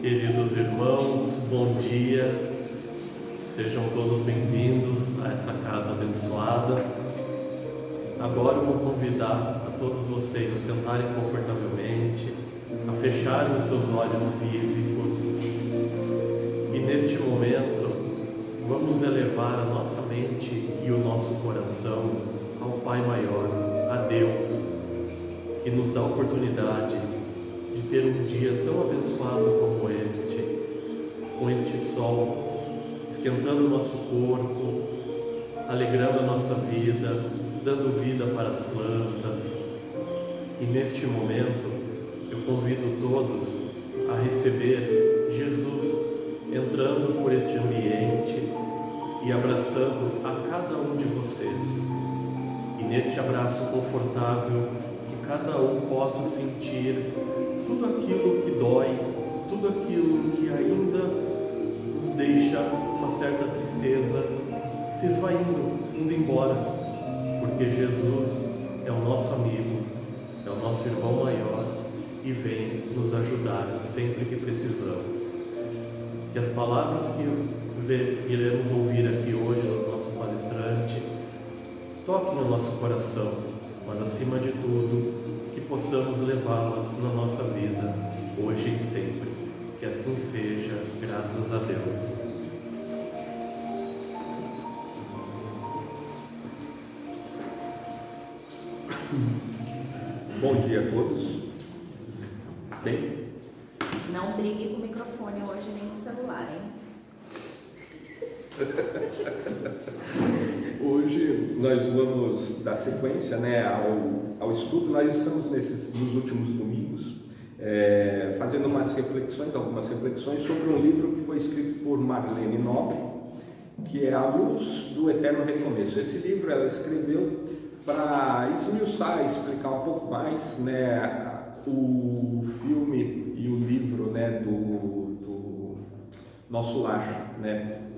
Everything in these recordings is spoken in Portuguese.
Queridos irmãos, bom dia, sejam todos bem-vindos a essa casa abençoada. Agora eu vou convidar a todos vocês a sentarem confortavelmente, a fecharem os seus olhos físicos e neste momento vamos elevar a nossa mente e o nosso coração ao Pai Maior, a Deus, que nos dá a oportunidade de ter um dia tão abençoado como este, com este sol, esquentando o nosso corpo, alegrando a nossa vida, dando vida para as plantas. E neste momento, eu convido todos a receber Jesus entrando por este ambiente e abraçando a cada um de vocês. E neste abraço confortável, que cada um possa sentir tudo aquilo que dói, tudo aquilo que ainda nos deixa uma certa tristeza, se esvaindo, indo embora, porque Jesus é o nosso amigo, é o nosso irmão maior e vem nos ajudar sempre que precisamos. Que as palavras que iremos ouvir aqui hoje no nosso palestrante toquem no nosso coração, mas acima de tudo, que possamos levá-las na nossa vida, hoje e sempre. Que assim seja, graças a Deus. Bom dia a todos. Bem? Não brigue com o microfone hoje, nem com o celular, hein? Hoje nós vamos dar sequência, ao estudo. Nós estamos nos últimos domingos fazendo algumas reflexões sobre um livro que foi escrito por Marlene Nobre, que é A Luz do Eterno Recomeço. Esse livro ela escreveu para esmiuçar, explicar um pouco mais, o filme e o livro, do Nosso Lar,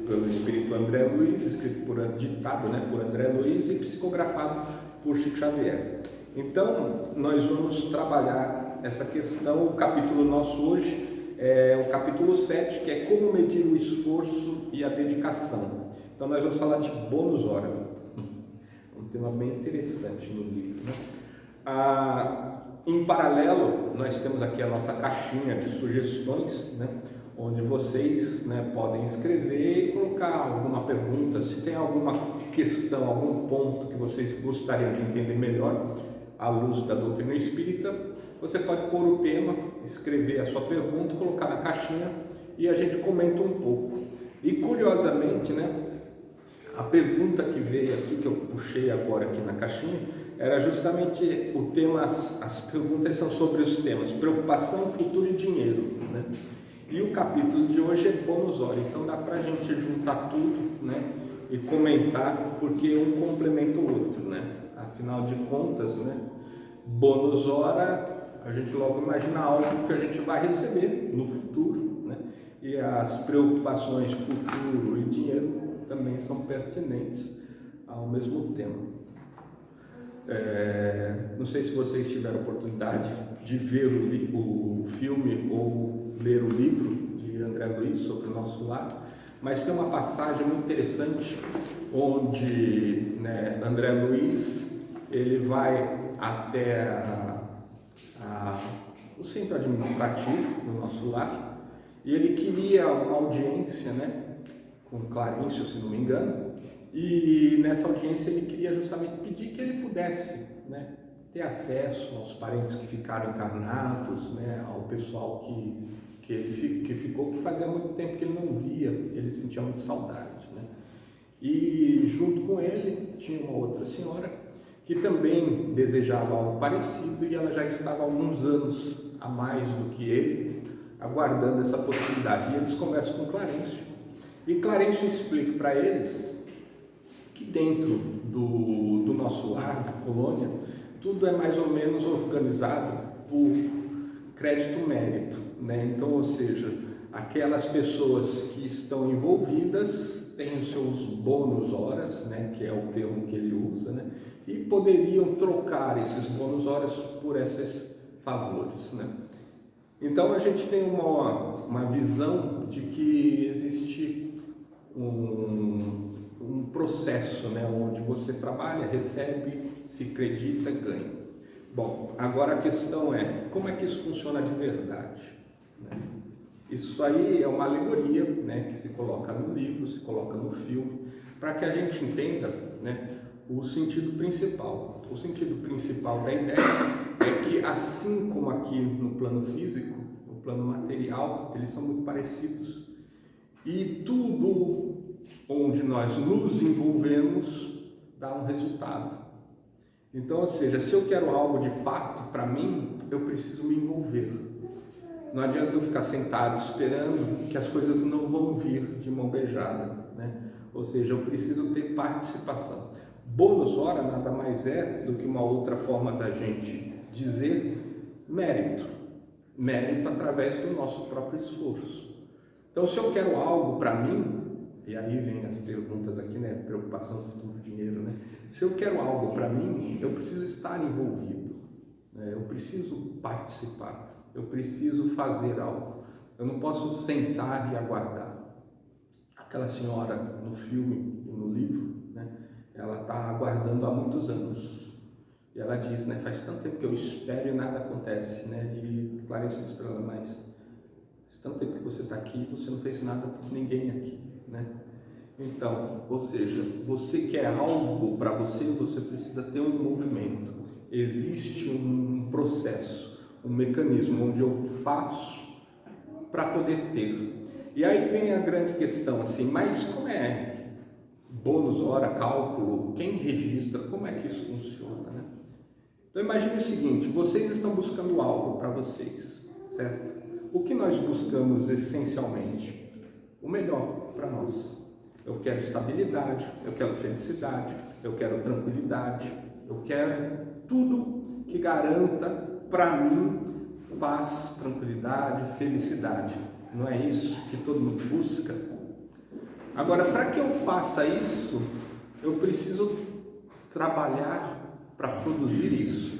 pelo espírito André Luiz, escrito ditado por André Luiz e psicografado por Chico Xavier. Então, nós vamos trabalhar essa questão. O capítulo nosso hoje é o capítulo 7, que é como medir o esforço e a dedicação. Então, nós vamos falar de bônus hora, um tema bem interessante no livro, Em paralelo, nós temos aqui a nossa caixinha de sugestões, onde vocês podem escrever e colocar alguma pergunta, se tem alguma questão, algum ponto que vocês gostariam de entender melhor à luz da doutrina espírita, você pode pôr o tema, escrever a sua pergunta, colocar na caixinha e a gente comenta um pouco. E curiosamente, a pergunta que veio aqui, que eu puxei agora aqui na caixinha, era justamente o tema. As perguntas são sobre os temas preocupação, futuro e dinheiro, E o capítulo de hoje é bônus hora, então dá para a gente juntar tudo, e comentar, porque um complementa o outro, Afinal de contas, bônus hora, a gente logo imagina algo que a gente vai receber no futuro, E as preocupações futuro e dinheiro também são pertinentes ao mesmo tempo. Não sei se vocês tiveram oportunidade de ver o filme ou ler o livro de André Luiz sobre o Nosso Lar, mas tem uma passagem muito interessante onde André Luiz ele vai até o centro administrativo do Nosso Lar e ele queria uma audiência com Clarencio, se não me engano, e nessa audiência ele queria justamente pedir que ele pudesse ter acesso aos parentes que ficaram encarnados, ao pessoal que ficou, que fazia muito tempo que ele não via, ele sentia muita saudade. E junto com ele tinha uma outra senhora que também desejava algo parecido e ela já estava há alguns anos a mais do que ele, aguardando essa possibilidade. E eles conversam com Clarencio e Clarencio explica para eles que dentro do nosso lar, da colônia, tudo é mais ou menos organizado por crédito-mérito, Então, ou seja, aquelas pessoas que estão envolvidas têm os seus bônus horas, que é o termo que ele usa, e poderiam trocar esses bônus horas por esses favores, Então a gente tem uma visão de que existe um processo, né, onde você trabalha, recebe, se acredita, ganha. Bom, agora a questão é, como é que isso funciona de verdade? Né? Isso aí é uma alegoria, né, que se coloca no livro, se coloca no filme, para que a gente entenda, né, o sentido principal. O sentido principal da ideia é que, assim como aqui no plano físico, no plano material, eles são muito parecidos. E tudo onde nós nos envolvemos dá um resultado. Então, ou seja, se eu quero algo de fato para mim, eu preciso me envolver. Não adianta eu ficar sentado esperando que as coisas não vão vir de mão beijada, né? Ou seja, eu preciso ter participação. Bônus hora nada mais é do que uma outra forma da gente dizer mérito. Mérito através do nosso próprio esforço. Então, se eu quero algo para mim, e aí vem as perguntas aqui, né? Preocupação, futuro, dinheiro, né? Se eu quero algo para mim, eu preciso estar envolvido, né? Eu preciso participar, eu preciso fazer algo. Eu não posso sentar e aguardar. Aquela senhora no filme e no livro, né? Ela está aguardando há muitos anos. E ela diz, né? Faz tanto tempo que eu espero e nada acontece, né? E Clarice diz para ela, mas faz tanto tempo que você está aqui e você não fez nada por ninguém aqui, né? Então, ou seja, você quer algo para você, você precisa ter um movimento. Existe um processo, um mecanismo onde eu faço para poder ter. E aí vem a grande questão, assim, mas como é bônus, hora, cálculo, quem registra, como é que isso funciona, né? Então imagine o seguinte, vocês estão buscando algo para vocês, certo? O que nós buscamos essencialmente? O melhor para nós. Eu quero estabilidade, eu quero felicidade, eu quero tranquilidade, eu quero tudo que garanta para mim paz, tranquilidade, felicidade. Não é isso que todo mundo busca? Agora, para que eu faça isso, eu preciso trabalhar para produzir isso.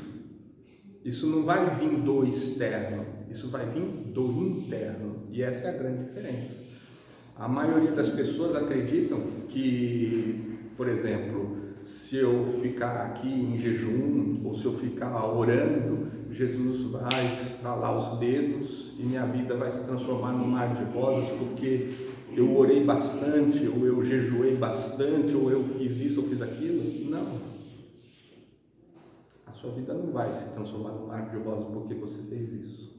Isso não vai vir do externo, isso vai vir do interno. E essa é a grande diferença. A maioria das pessoas acreditam que, por exemplo, se eu ficar aqui em jejum ou se eu ficar orando, Jesus vai estralar os dedos e minha vida vai se transformar num mar de rosas porque eu orei bastante, ou eu jejuei bastante, ou eu fiz isso, ou fiz aquilo. Não. A sua vida não vai se transformar num mar de rosas porque você fez isso.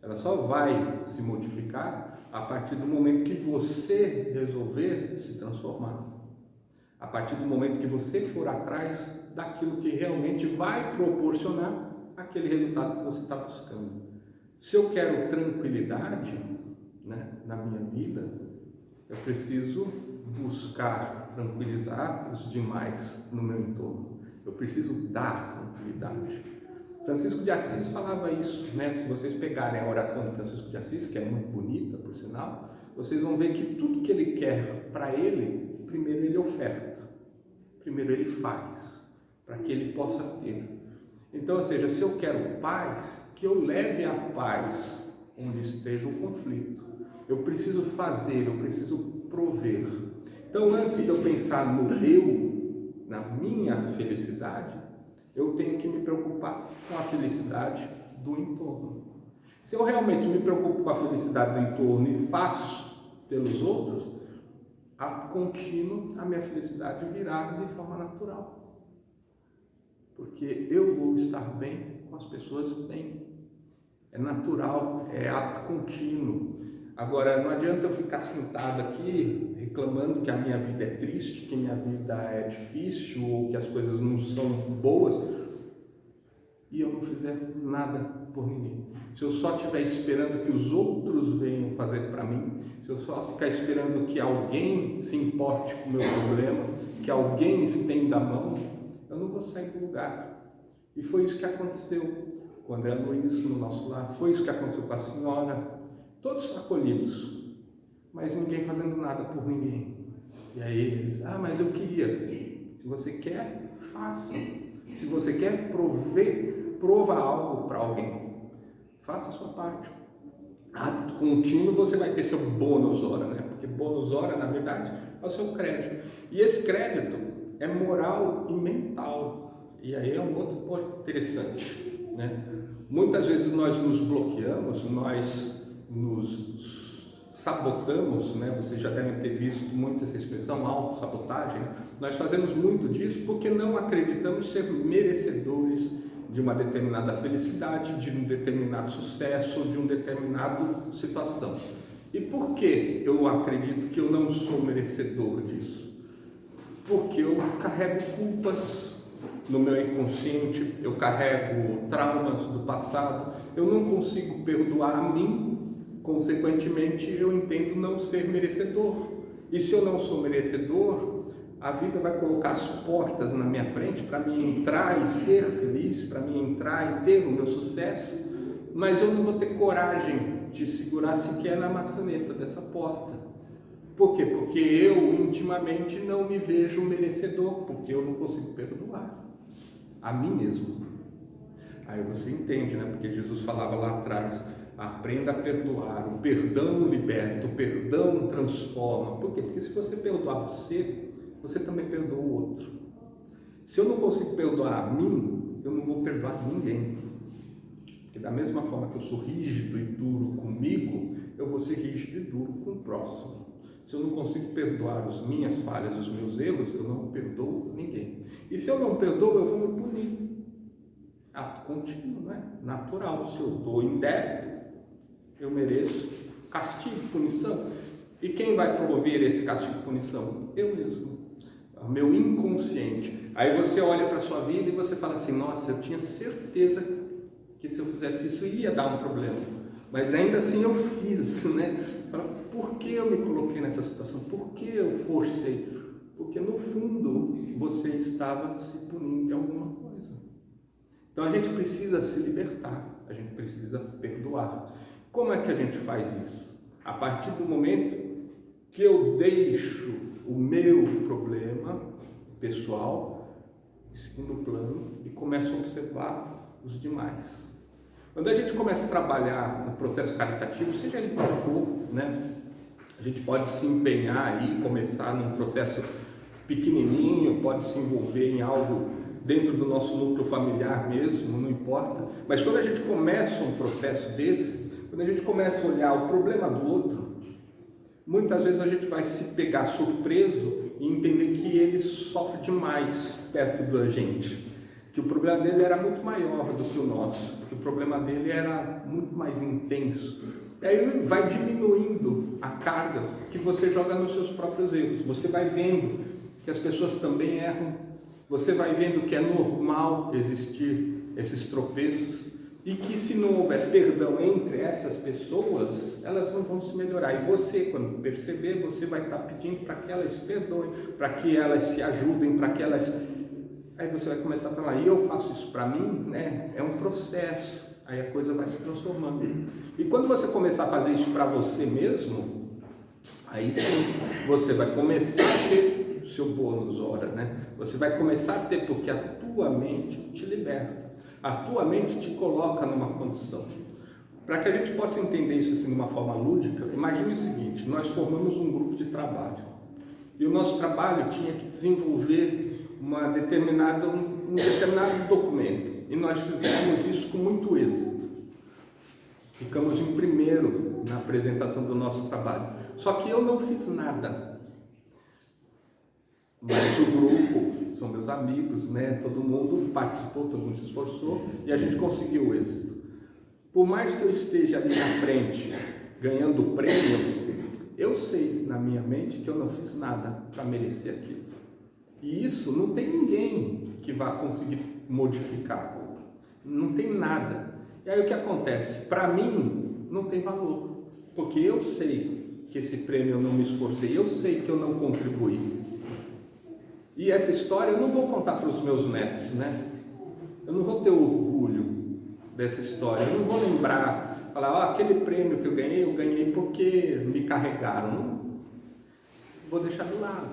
Ela só vai se modificar a partir do momento que você resolver se transformar. A partir do momento que você for atrás daquilo que realmente vai proporcionar aquele resultado que você está buscando. Se eu quero tranquilidade, né, na minha vida, eu preciso buscar tranquilizar os demais no meu entorno. Eu preciso dar tranquilidade. Francisco de Assis falava isso, né? Se vocês pegarem a oração de Francisco de Assis, que é muito bonita, por sinal, vocês vão ver que tudo que ele quer para ele, primeiro ele oferta, primeiro ele faz, para que ele possa ter. Então, ou seja, se eu quero paz, que eu leve a paz onde esteja o conflito. Eu preciso fazer, eu preciso prover. Então, antes de eu pensar no eu, na minha felicidade, eu tenho que me preocupar com a felicidade do entorno. Se eu realmente me preocupo com a felicidade do entorno e faço pelos outros, a contínuo a minha felicidade virá de forma natural. Porque eu vou estar bem com as pessoas bem. É natural, é ato contínuo. Agora, não adianta eu ficar sentado aqui reclamando que a minha vida é triste, que minha vida é difícil ou que as coisas não são boas e eu não fizer nada por ninguém. Se eu só estiver esperando que os outros venham fazer para mim, se eu só ficar esperando que alguém se importe com o meu problema, que alguém estenda a mão, eu não vou sair do lugar. E foi isso que aconteceu com o André Luiz no nosso lar, foi isso que aconteceu com a senhora. Todos acolhidos, mas ninguém fazendo nada por ninguém. E aí eles, mas eu queria. Se você quer, faça. Se você quer prova algo para alguém, faça a sua parte. ato contínuo, você vai ter seu bônus hora, né? Porque bônus hora, na verdade, é o seu crédito. E esse crédito é moral e mental. E aí é um outro ponto interessante, né? Muitas vezes nós nos bloqueamos, nós nos sabotamos, né? Vocês já devem ter visto muito essa expressão, autossabotagem. Nós fazemos muito disso porque não acreditamos ser merecedores de uma determinada felicidade, de um determinado sucesso, de uma determinada situação. E por que eu acredito que eu não sou merecedor disso? Porque eu carrego culpas no meu inconsciente, eu carrego traumas do passado, eu não consigo perdoar a mim, consequentemente eu entendo não ser merecedor. E se eu não sou merecedor, a vida vai colocar as portas na minha frente para mim entrar e ser feliz, para mim entrar e ter o meu sucesso, mas eu não vou ter coragem de segurar sequer na maçaneta dessa porta. Por quê? Porque eu intimamente não me vejo merecedor, porque eu não consigo perdoar a mim mesmo. Aí você entende, né? Porque Jesus falava lá atrás, aprenda a perdoar, o perdão liberta, o perdão transforma. Por quê? Porque se você perdoar você também perdoa o outro. Se eu não consigo perdoar a mim, eu não vou perdoar ninguém. Porque da mesma forma que eu sou rígido e duro comigo, eu vou ser rígido e duro com o próximo. Se eu não consigo perdoar as minhas falhas, os meus erros, eu não perdoo ninguém. E se eu não perdoo, eu vou me punir. Ato contínuo, né? Natural. Se eu estou em débito, eu mereço castigo, punição. E quem vai promover esse castigo e punição? Eu mesmo. O meu inconsciente. Aí você olha para a sua vida e você fala assim, nossa, eu tinha certeza que se eu fizesse isso ia dar um problema, mas ainda assim eu fiz, né? Fala, por que eu me coloquei nessa situação? Por que eu forcei? Porque no fundo você estava se punindo de alguma coisa. Então a gente precisa se libertar, a gente precisa perdoar. Como é que a gente faz isso? A partir do momento que eu deixo o meu problema pessoal em segundo plano e começo a observar os demais. Quando a gente começa a trabalhar no processo caritativo, seja ele qual for, né? A gente pode se empenhar aí, começar num processo pequenininho, pode se envolver em algo dentro do nosso núcleo familiar mesmo, não importa. Mas quando a gente começa um processo desse, quando a gente começa a olhar o problema do outro, muitas vezes a gente vai se pegar surpreso e entender que ele sofre demais perto da gente, que o problema dele era muito maior do que o nosso, que o problema dele era muito mais intenso. E aí vai diminuindo a carga que você joga nos seus próprios erros. Você vai vendo que as pessoas também erram, você vai vendo que é normal existir esses tropeços, e que se não houver perdão entre essas pessoas, elas não vão se melhorar. E você, quando perceber, você vai estar pedindo para que elas perdoem, para que elas se ajudem, para que elas... Aí você vai começar a falar, e eu faço isso para mim, né? É um processo, aí a coisa vai se transformando. E quando você começar a fazer isso para você mesmo, aí sim, você vai começar a ter o seu bônus hora, né? Você vai começar a ter, porque a tua mente te liberta. A tua mente te coloca numa condição. Para que a gente possa entender isso assim, de uma forma lúdica, imagine o seguinte, nós formamos um grupo de trabalho. E o nosso trabalho tinha que desenvolver um determinado documento. E nós fizemos isso com muito êxito. Ficamos em primeiro na apresentação do nosso trabalho. Só que eu não fiz nada. Mas o grupo, são meus amigos, né? Todo mundo participou, todo mundo se esforçou e a gente conseguiu o êxito. Por mais que eu esteja ali na frente, ganhando o prêmio, eu sei na minha mente que eu não fiz nada para merecer aquilo. E isso não tem ninguém que vá conseguir modificar. Não tem nada. E aí o que acontece? Para mim, não tem valor. Porque eu sei que esse prêmio eu não me esforcei, eu sei que eu não contribuí. E essa história eu não vou contar para os meus netos, né? Eu não vou ter orgulho dessa história, eu não vou lembrar, falar, aquele prêmio que eu ganhei porque me carregaram. Não. Vou deixar do lado.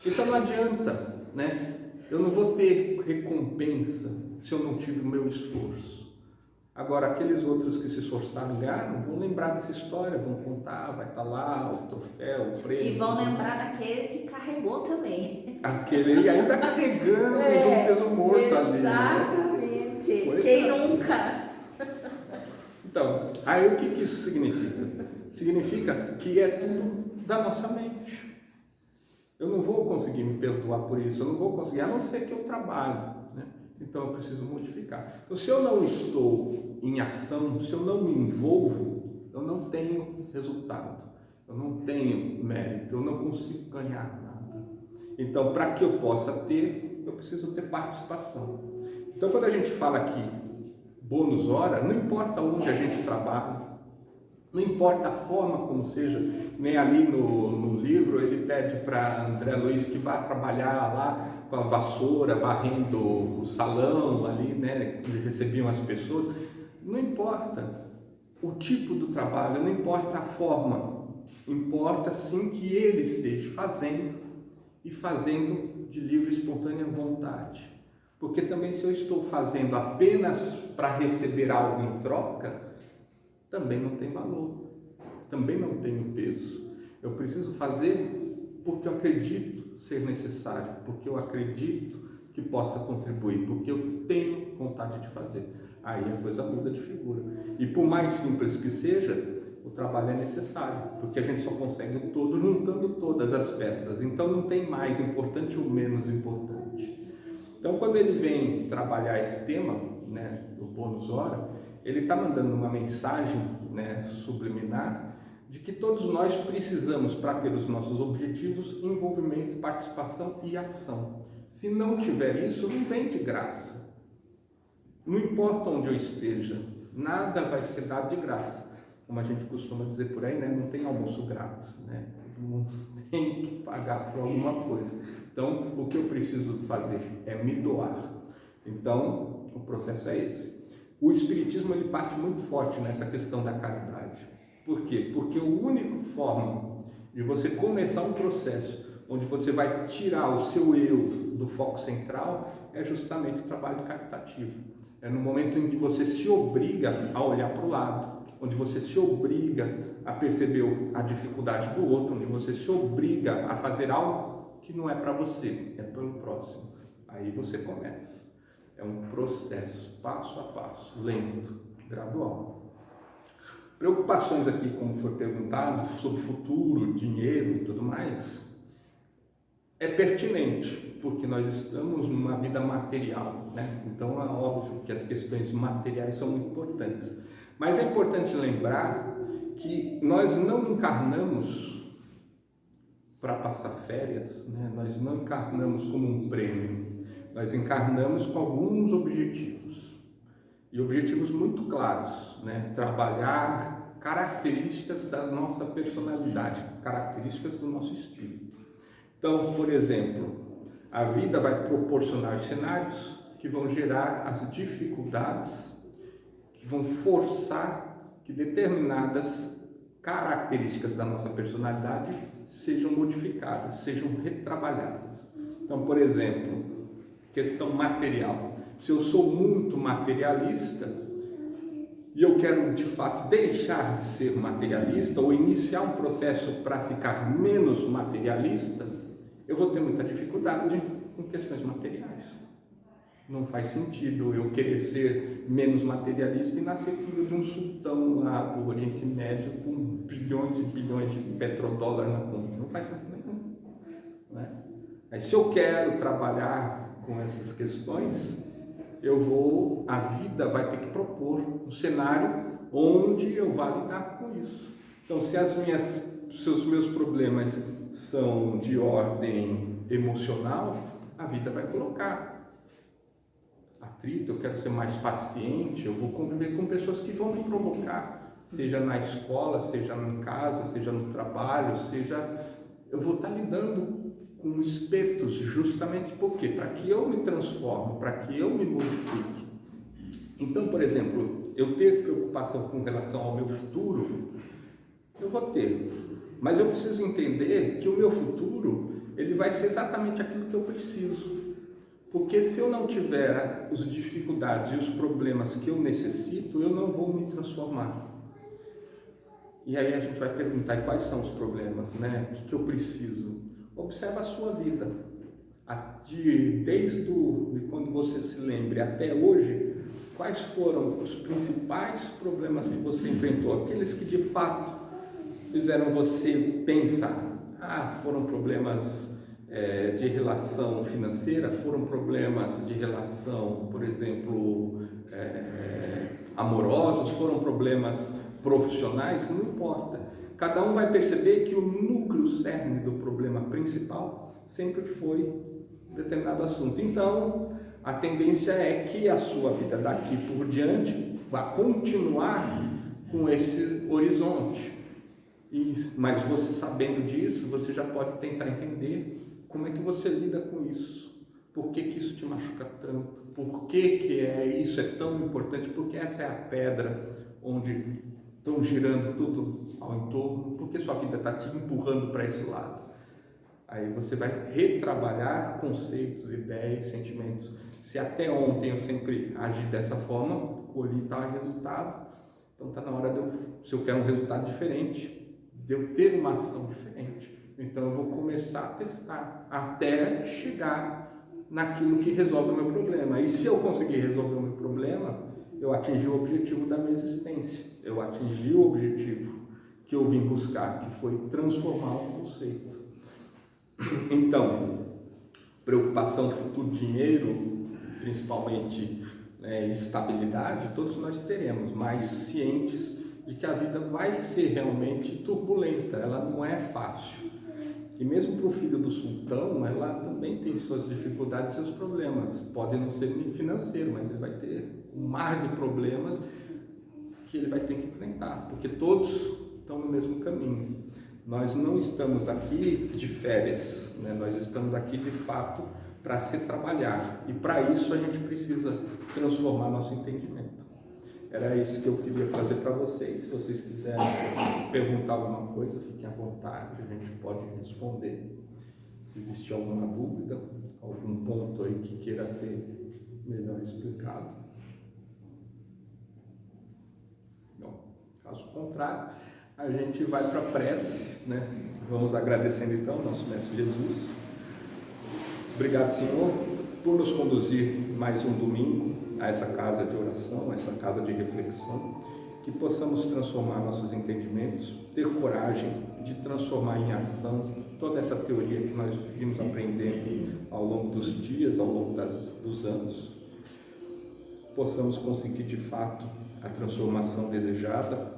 Então não adianta, né? Eu não vou ter recompensa se eu não tive o meu esforço. Agora, aqueles outros que se esforçaram ganharam, vão lembrar dessa história, vão contar, vai estar lá o troféu, o prêmio. E vão lembrar daquele que carregou também. Aquele ainda carregando um peso morto ali. Exatamente. Né? Quem nunca? Então, aí o que isso significa? Significa que é tudo da nossa mente. Eu não vou conseguir me perdoar por isso, eu não vou conseguir, a não ser que eu trabalhe. Né? Então eu preciso modificar. Então, se eu não estou em ação, se eu não me envolvo, eu não tenho resultado, eu não tenho mérito, eu não consigo ganhar nada. Então, para que eu possa ter, eu preciso ter participação. Então, quando a gente fala aqui bônus hora, não importa onde a gente trabalha, não importa a forma como seja, nem ali no livro ele pede para André Luiz que vá trabalhar lá com a vassoura, varrendo o salão ali, né, onde recebiam as pessoas. Não importa o tipo do trabalho, não importa a forma, importa sim que ele esteja fazendo e fazendo de livre e espontânea vontade. Porque também se eu estou fazendo apenas para receber algo em troca, também não tem valor, também não tem peso. Eu preciso fazer porque eu acredito ser necessário, porque eu acredito que possa contribuir, porque eu tenho vontade de fazer. Aí a coisa muda de figura. E por mais simples que seja, o trabalho é necessário, porque a gente só consegue o todo juntando todas as peças. Então não tem mais importante ou menos importante. Então quando ele vem trabalhar esse tema, né, do bônus hora, ele está mandando uma mensagem, né, subliminar de que todos nós precisamos, para ter os nossos objetivos, envolvimento, participação e ação. Se não tiver isso, não vem de graça. Não importa onde eu esteja, nada vai ser dado de graça. Como a gente costuma dizer por aí, né, não tem almoço grátis, né? Todo mundo tem que pagar por alguma coisa. Então, o que eu preciso fazer é me doar. Então, o processo é esse. O Espiritismo ele parte muito forte nessa questão da caridade. Por quê? Porque a única forma de você começar um processo onde você vai tirar o seu eu do foco central é justamente o trabalho caritativo. É no momento em que você se obriga a olhar para o lado, onde você se obriga a perceber a dificuldade do outro, onde você se obriga a fazer algo que não é para você, é pelo próximo. Aí você começa. É um processo, passo a passo, lento, gradual. Preocupações aqui, como foi perguntado, sobre futuro, dinheiro e tudo mais, é pertinente, porque nós estamos numa vida material, né? Então é óbvio que as questões materiais são muito importantes. Mas é importante lembrar que nós não encarnamos para passar férias, né? Nós não encarnamos como um prêmio. Nós encarnamos com alguns objetivos, e objetivos muito claros, né? Trabalhar características da nossa personalidade, características do nosso espírito. Então, por exemplo, a vida vai proporcionar cenários que vão gerar as dificuldades, que vão forçar que determinadas características da nossa personalidade sejam modificadas, sejam retrabalhadas. Então, por exemplo, questão material. Se eu sou muito materialista e eu quero de fato deixar de ser materialista ou iniciar um processo para ficar menos materialista, eu vou ter muita dificuldade com questões materiais. Não faz sentido eu querer ser menos materialista e nascer filho de um sultão lá do Oriente Médio com bilhões e bilhões de petrodólar na conta. Não faz sentido nenhum. Né? Mas se eu quero trabalhar com essas questões, a vida vai ter que propor um cenário onde eu vá lidar com isso. Então, se os meus problemas são de ordem emocional, a vida vai colocar atrito, eu quero ser mais paciente, eu vou conviver com pessoas que vão me provocar, seja na escola, seja em casa, seja no trabalho, eu vou estar lidando com espetos, justamente porque para que eu me transforme, para que eu me modifique. Então, por exemplo, eu ter preocupação com relação ao meu futuro, eu vou ter, mas eu preciso entender que o meu futuro ele vai ser exatamente aquilo que eu preciso. Porque se eu não tiver as dificuldades e os problemas que eu necessito, eu não vou me transformar. E aí a gente vai perguntar, quais são os problemas, né? O que eu preciso? Observa a sua vida. Desde quando você se lembre até hoje, quais foram os principais problemas que você enfrentou? Aqueles que de fato fizeram você pensar. Foram problemas de relação financeira, foram problemas de relação, por exemplo, amorosos, foram problemas profissionais, não importa. Cada um vai perceber que o núcleo cerne do problema principal sempre foi determinado assunto. Então, a tendência é que a sua vida daqui por diante vá continuar com esse horizonte. Mas você sabendo disso, você já pode tentar entender como é que você lida com isso. Por que isso te machuca tanto? Por que isso é tão importante? Porque essa é a pedra onde estão girando tudo ao entorno. Porque sua vida está te empurrando para esse lado. Aí você vai retrabalhar conceitos, ideias, sentimentos. Se até ontem eu sempre agi dessa forma, colhi tal resultado, então está na hora se eu quero um resultado diferente, de eu ter uma ação diferente. Então eu vou começar a testar até chegar naquilo que resolve o meu problema. E se eu conseguir resolver o meu problema, eu atingi o objetivo da minha existência. Eu atingi o objetivo que eu vim buscar, que foi transformar o conceito. Então, preocupação futuro, dinheiro, principalmente estabilidade, todos nós teremos, mas cientes de que a vida vai ser realmente turbulenta, ela não é fácil. E mesmo para o filho do sultão, ela também tem suas dificuldades e seus problemas. Pode não ser nem financeiro, mas ele vai ter um mar de problemas que ele vai ter que enfrentar, porque todos estão no mesmo caminho. Nós não estamos aqui de férias, né? Nós estamos aqui de fato para se trabalhar. E para isso a gente precisa transformar nosso entendimento. Era isso que eu queria fazer para vocês. Se vocês quiserem perguntar alguma coisa, fiquem à vontade, a gente pode responder. Se existe alguma dúvida, algum ponto aí que queira ser melhor explicado. Bom, caso contrário, a gente vai para a prece, né? Vamos agradecendo então ao nosso Mestre Jesus. Obrigado, Senhor, por nos conduzir mais um domingo a essa casa de oração, a essa casa de reflexão, que possamos transformar nossos entendimentos, ter coragem de transformar em ação toda essa teoria que nós vimos aprendendo ao longo dos dias, ao longo dos anos. Possamos conseguir de fato a transformação desejada,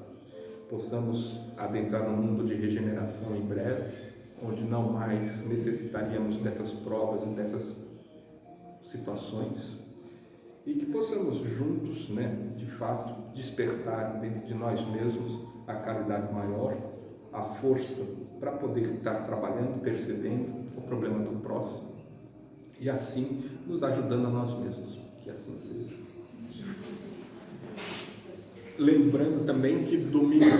possamos adentrar num mundo de regeneração em breve, onde não mais necessitaríamos dessas provas e dessas situações, e que possamos juntos, de fato, despertar dentro de nós mesmos a caridade maior, a força para poder estar trabalhando, percebendo o problema do próximo e assim nos ajudando a nós mesmos. Que assim seja. Lembrando também que domingo